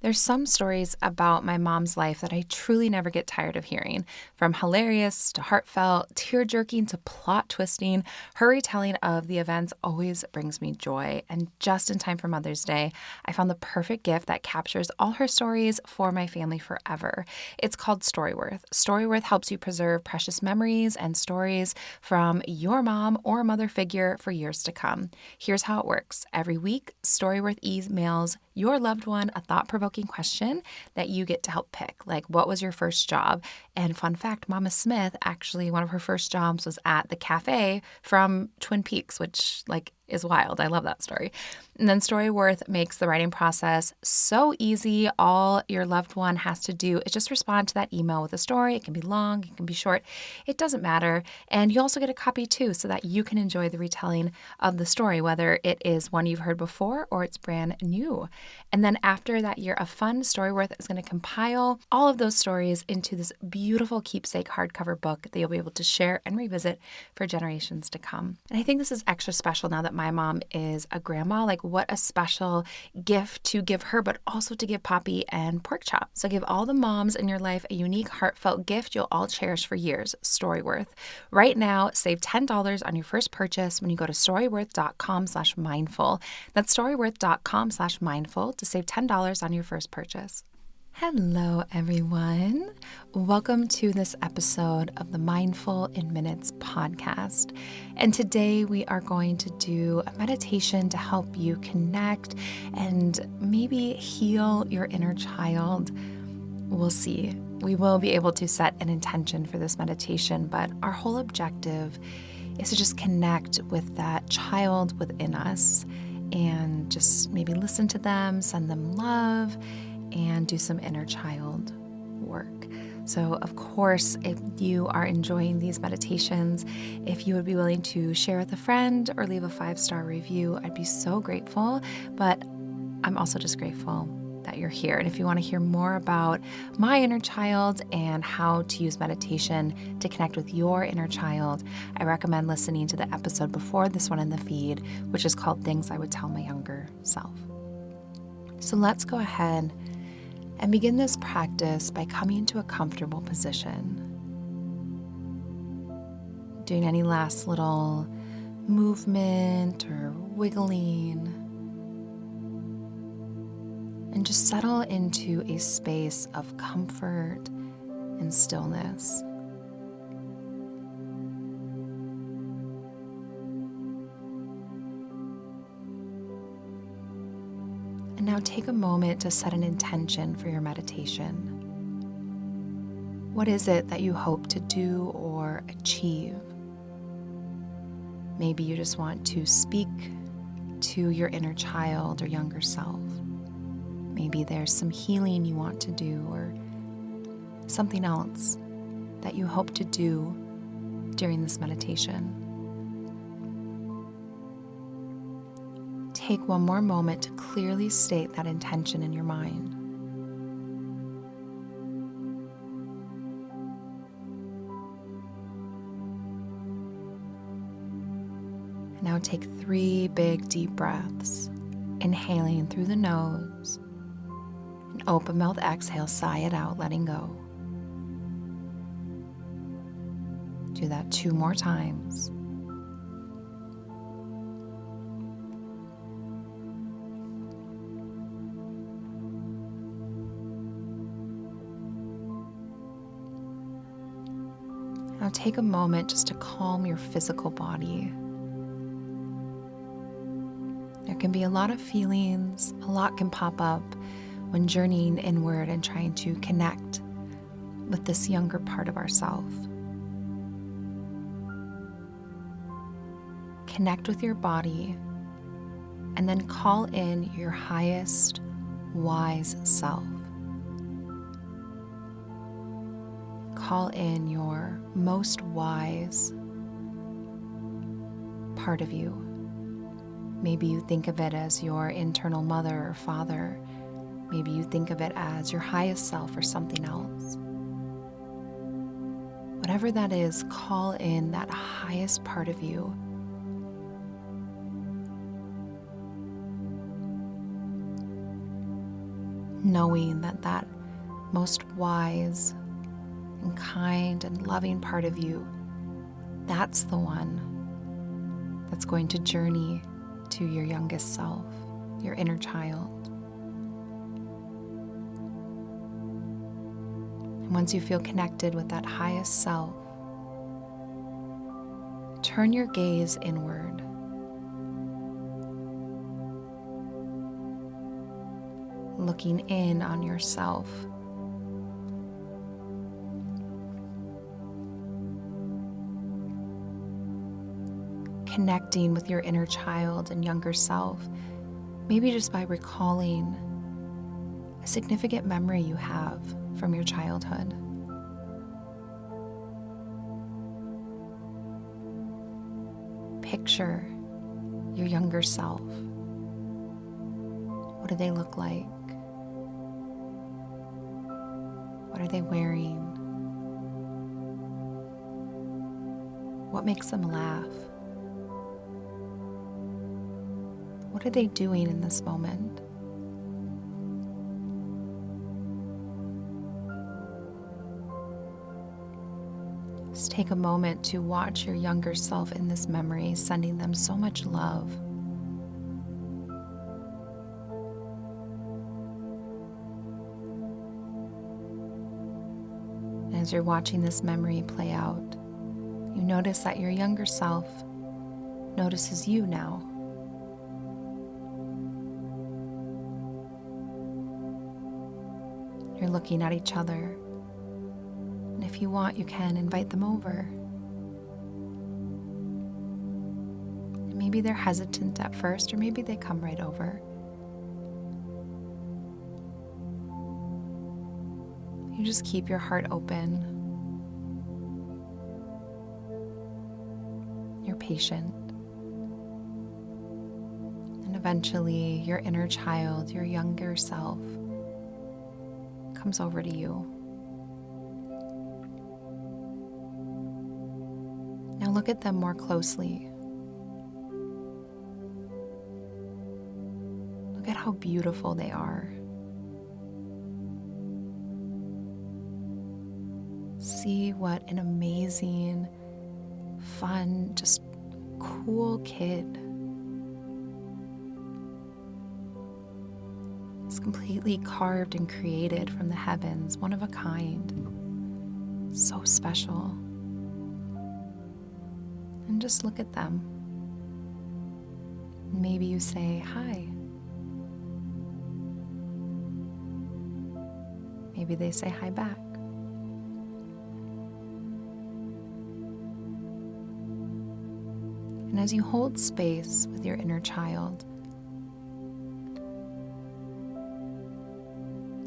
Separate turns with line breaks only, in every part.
There's some stories about my mom's life that I truly never get tired of hearing. From hilarious to heartfelt, tear-jerking to plot-twisting, her retelling of the events always brings me joy. And just in time for Mother's Day, I found the perfect gift that captures all her stories for my family forever. It's called Storyworth. Storyworth helps you preserve precious memories and stories from your mom or mother figure for years to come. Here's how it works. Every week, Storyworth emails your loved one a thought-provoking question that you get to help pick, like what was your first job? And fun fact, Mama Smith, actually one of her first jobs was at the cafe from Twin Peaks, which is wild. I love that story. And then Storyworth makes the writing process so easy. All your loved one has to do is just respond to that email with a story. It can be long, it can be short. It doesn't matter. And you also get a copy too, so that you can enjoy the retelling of the story, whether it is one you've heard before or it's brand new. And then after that year of fun, Storyworth is going to compile all of those stories into this beautiful keepsake hardcover book that you'll be able to share and revisit for generations to come. And I think this is extra special now that my mom is a grandma. What a special gift to give her, but also to give Poppy and Pork Chop. So give all the moms in your life a unique, heartfelt gift you'll all cherish for years, Storyworth. Right now, save $10 on your first purchase when you go to storyworth.com/mindful. That's storyworth.com/mindful to save $10 on your first purchase. Hello, everyone. Welcome to this episode of the Mindful in Minutes podcast. And today we are going to do a meditation to help you connect and maybe heal your inner child. We'll see. We will be able to set an intention for this meditation, but our whole objective is to just connect with that child within us and just maybe listen to them, send them love, and do some inner child work. So, of course, if you are enjoying these meditations, if you would be willing to share with a friend or leave a 5-star review, I'd be so grateful. But I'm also just grateful that you're here. And if you want to hear more about my inner child and how to use meditation to connect with your inner child, I recommend listening to the episode before this one in the feed, which is called Things I Would Tell My Younger Self. So let's go ahead and begin this practice by coming into a comfortable position. Doing any last little movement or wiggling. And just settle into a space of comfort and stillness. And now take a moment to set an intention for your meditation. What is it that you hope to do or achieve? Maybe you just want to speak to your inner child or younger self. Maybe there's some healing you want to do or something else that you hope to do during this meditation. Take one more moment to clearly state that intention in your mind. And now take 3 big deep breaths, inhaling through the nose, and open mouth exhale, sigh it out, letting go. Do that 2 more times. Now take a moment just to calm your physical body. There can be a lot of feelings, a lot can pop up when journeying inward and trying to connect with this younger part of ourself. Connect with your body and then call in your highest, wise self. Call in your most wise part of you. Maybe you think of it as your internal mother or father. Maybe you think of it as your highest self or something else. Whatever that is, call in that highest part of you. knowing that that most wise and kind and loving part of you, that's the one that's going to journey to your youngest self, your inner child. And once you feel connected with that highest self, turn your gaze inward. Looking in on yourself. Connecting with your inner child and younger self, maybe just by recalling a significant memory you have from your childhood. Picture your younger self. What do they look like? What are they wearing? What makes them laugh? What are they doing in this moment? Just take a moment to watch your younger self in this memory, sending them so much love. As you're watching this memory play out, you notice that your younger self notices you now. You're looking at each other, and if you want, you can invite them over. And maybe they're hesitant at first, or maybe they come right over. You just keep your heart open. You're patient. And eventually, your inner child, your younger self, comes over to you. Now look at them more closely. Look at how beautiful they are. See what an amazing, fun, just cool kid. It's completely carved and created from the heavens, one of a kind. So special. And just look at them. Maybe you say hi. Maybe they say hi back. And as you hold space with your inner child,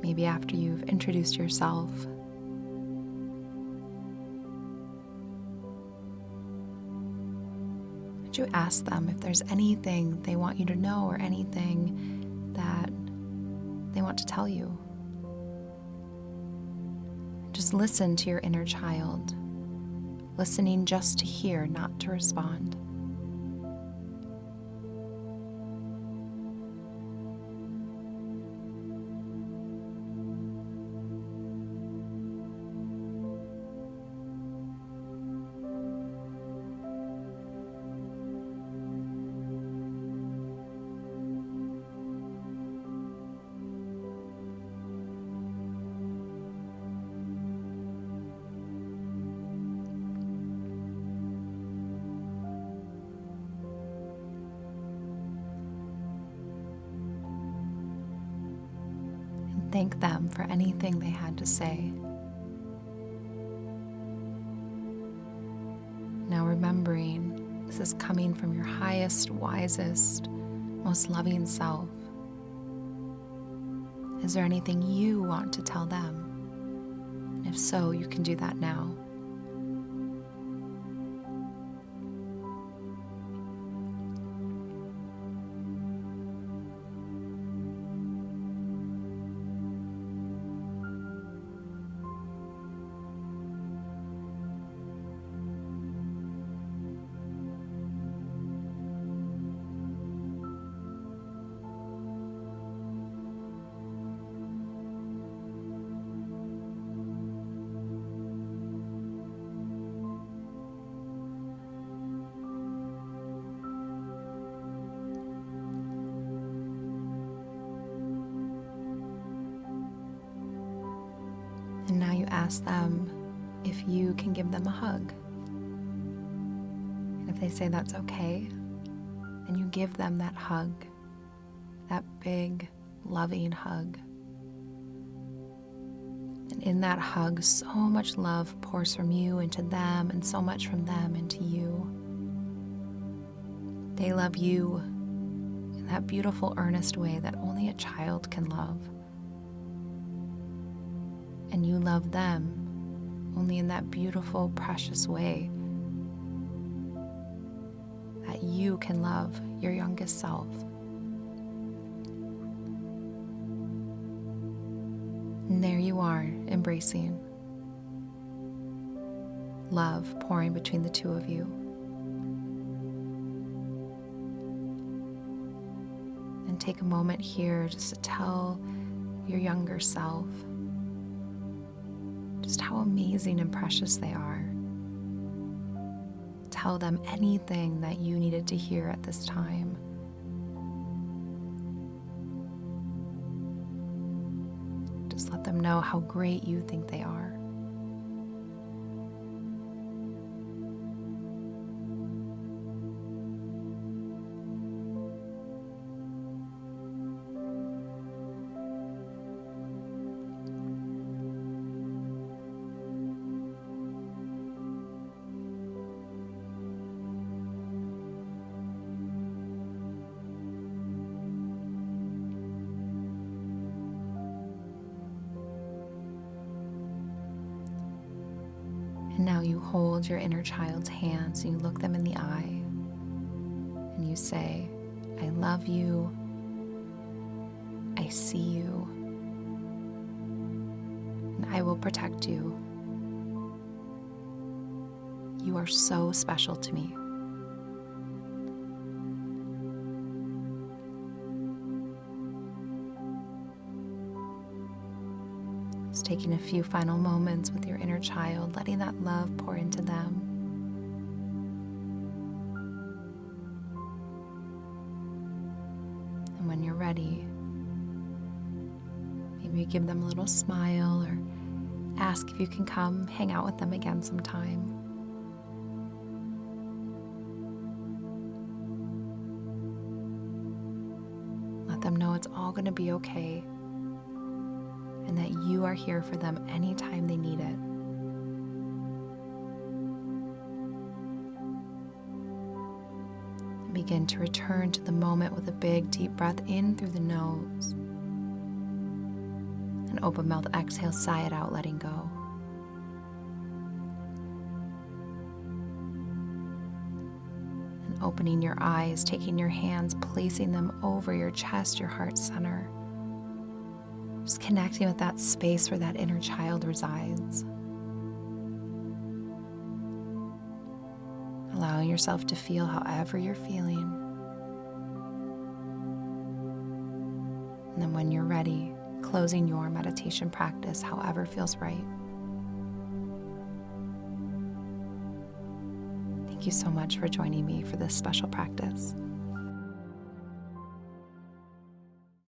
maybe after you've introduced yourself, would you ask them if there's anything they want you to know or anything that they want to tell you? Just listen to your inner child, listening just to hear, not to respond. Thank them for anything they had to say. Now remembering this is coming from your highest, wisest, most loving self. Is there anything you want to tell them? And if so, you can do that now. ask them if you can give them a hug. And if they say that's okay, then you give them that hug, that big, loving hug. And in that hug, so much love pours from you into them and so much from them into you. They love you in that beautiful, earnest way that only a child can love. And you love them only in that beautiful, precious way that you can love your youngest self. And there you are, embracing love pouring between the two of you. And take a moment here just to tell your younger self just how amazing and precious they are. Tell them anything that you needed to hear at this time. Just let them know how great you think they are. And now you hold your inner child's hands and you look them in the eye and you say, I love you, I see you, and I will protect you. You are so special to me. Just taking a few final moments with your inner child, letting that love pour into them. And when you're ready, maybe give them a little smile or ask if you can come hang out with them again sometime. Let them know it's all going to be okay, and that you are here for them anytime they need it. And begin to return to the moment with a big, deep breath in through the nose. And open mouth exhale, sigh it out, letting go. And opening your eyes, taking your hands, placing them over your chest, your heart center. Just connecting with that space where that inner child resides. Allowing yourself to feel however you're feeling. And then when you're ready, closing your meditation practice however feels right. Thank you so much for joining me for this special practice.